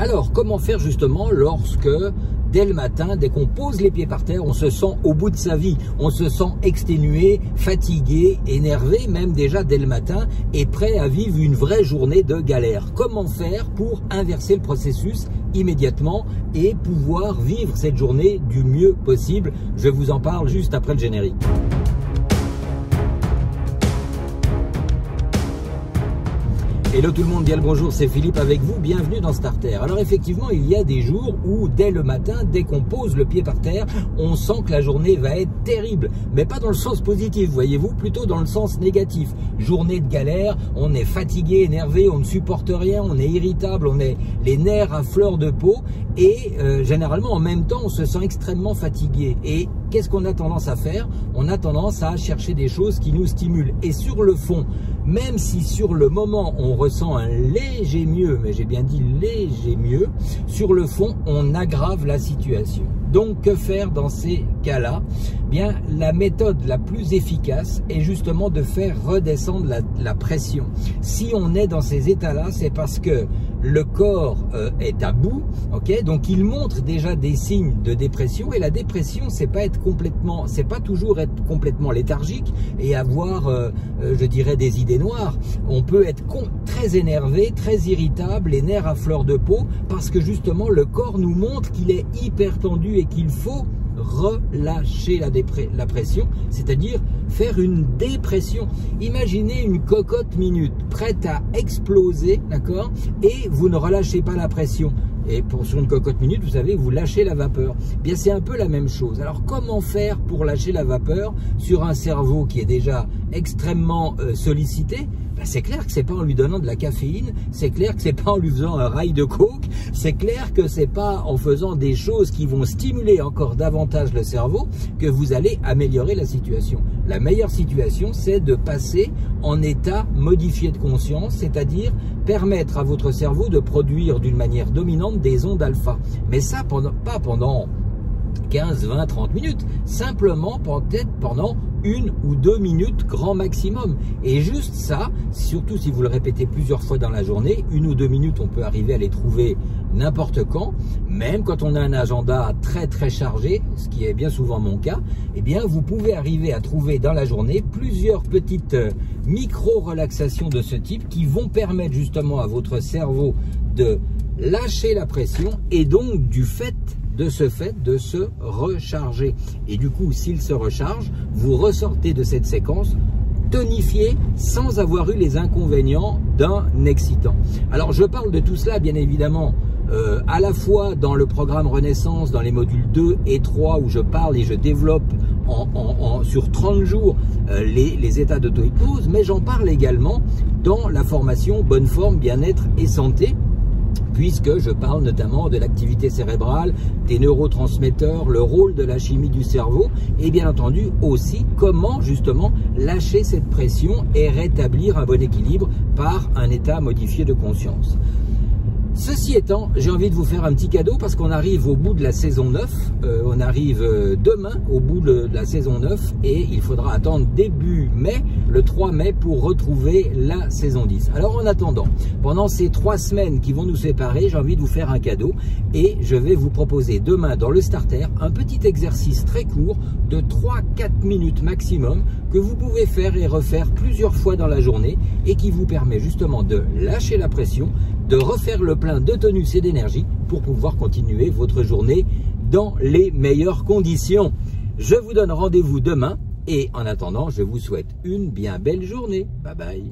Alors, comment faire justement lorsque, dès le matin, dès qu'on pose les pieds par terre, on se sent au bout de sa vie, on se sent exténué, fatigué, énervé, même déjà dès le matin, et prêt à vivre une vraie journée de galère. Comment faire pour inverser le processus immédiatement et pouvoir vivre cette journée du mieux possible? Je vous en parle juste après le générique. Hello tout le monde, bien le bonjour, c'est Philippe avec vous, bienvenue dans Starter. Alors effectivement, il y a des jours où dès le matin, dès qu'on pose le pied par terre, on sent que la journée va être terrible, mais pas dans le sens positif, voyez-vous, plutôt dans le sens négatif. Journée de galère, on est fatigué, énervé, on ne supporte rien, on est irritable, on est les nerfs à fleur de peau et généralement en même temps, on se sent extrêmement fatigué. Et qu'est-ce qu'on a tendance à faire? On a tendance à chercher des choses qui nous stimulent. Et sur le fond, même si sur le moment on ressent un léger mieux, mais j'ai bien dit léger mieux, sur le fond on aggrave la situation. Donc que faire dans ces cas-là? Bien, la méthode la plus efficace est justement de faire redescendre la pression. Si on est dans ces états-là, c'est parce que le corps est à bout, ok? Donc il montre déjà des signes de dépression, et la dépression c'est pas toujours être complètement léthargique et avoir je dirais des idées noires. On peut être très énervé, très irritable, les nerfs à fleur de peau, parce que justement le corps nous montre qu'il est hyper tendu et qu'il faut relâcher la pression, c'est-à-dire faire une dépression. Imaginez une cocotte minute prête à exploser, d'accord, et vous ne relâchez pas la pression. Et sur une cocotte minute, vous savez, vous lâchez la vapeur. Bien, c'est un peu la même chose. Alors, comment faire pour lâcher la vapeur sur un cerveau qui est déjà extrêmement sollicité? Ben, c'est clair que c'est pas en lui donnant de la caféine, c'est clair que c'est pas en lui faisant un rail de coke, c'est clair que c'est pas en faisant des choses qui vont stimuler encore davantage le cerveau que vous allez améliorer la situation. La meilleure situation, c'est de passer en état modifié de conscience, c'est-à-dire permettre à votre cerveau de produire d'une manière dominante des ondes alpha. Mais ça, pas pendant 15, 20, 30 minutes, simplement peut-être pendant 1 ou 2 minutes grand maximum. Et juste ça, surtout si vous le répétez plusieurs fois dans la journée, 1 ou 2 minutes, on peut arriver à les trouver n'importe quand, même quand on a un agenda très très chargé, ce qui est bien souvent mon cas, eh bien vous pouvez arriver à trouver dans la journée plusieurs petites micro-relaxations de ce type qui vont permettre justement à votre cerveau de lâcher la pression et donc de ce fait de se recharger. Et du coup, s'il se recharge, vous ressortez de cette séquence tonifié sans avoir eu les inconvénients d'un excitant. Alors je parle de tout cela bien évidemment à la fois dans le programme Renaissance, dans les modules 2 et 3 où je parle et je développe sur 30 jours les états d'auto-hypnose, mais j'en parle également dans la formation Bonne Forme, Bien-être et Santé, puisque je parle notamment de l'activité cérébrale, des neurotransmetteurs, le rôle de la chimie du cerveau et bien entendu aussi comment justement lâcher cette pression et rétablir un bon équilibre par un état modifié de conscience. Ceci étant, j'ai envie de vous faire un petit cadeau parce qu'on arrive au bout de la saison 9, on arrive demain au bout de la saison 9 et il faudra attendre début mai, le 3 mai pour retrouver la saison 10. Alors en attendant, pendant ces 3 semaines qui vont nous séparer, j'ai envie de vous faire un cadeau et je vais vous proposer demain dans le starter un petit exercice très court de 3-4 minutes maximum que vous pouvez faire et refaire plusieurs fois dans la journée et qui vous permet justement de lâcher la pression, de refaire le plein de tonus et d'énergie pour pouvoir continuer votre journée dans les meilleures conditions. Je vous donne rendez-vous demain et en attendant, je vous souhaite une bien belle journée. Bye bye.